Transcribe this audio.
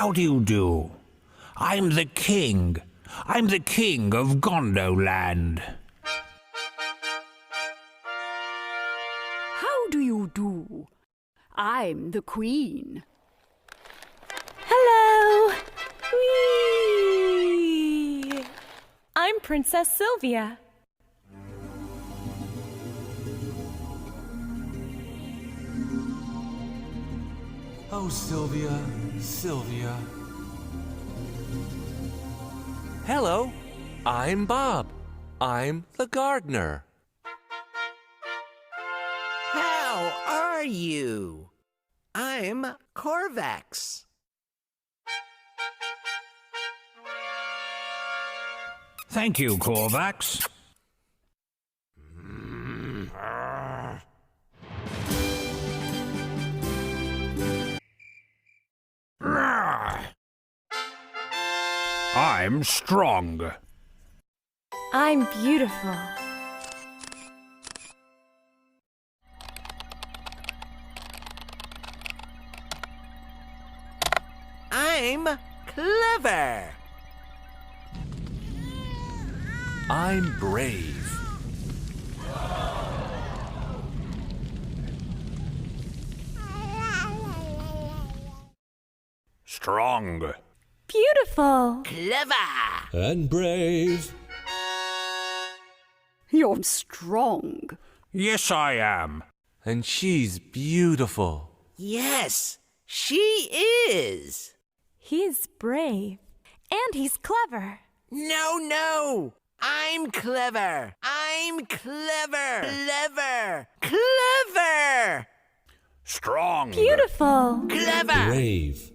How do you do? I'm the king. I'm the king of Gondoland. How do you do? I'm the queen. Hello! Whee! I'm Princess Sylvia. Oh, Sylvia, Sylvia. Hello, I'm Bob. I'm the gardener. How are you? I'm Corvax. Thank you, Corvax. I'm strong. I'm beautiful. I'm clever. I'm brave. Strong. Beautiful. Clever. And brave. You're strong. Yes, I am. And she's beautiful. Yes, she is. He's brave. And he's clever. No. I'm clever. I'm clever. Clever. Clever. Strong. Beautiful. Clever. Brave.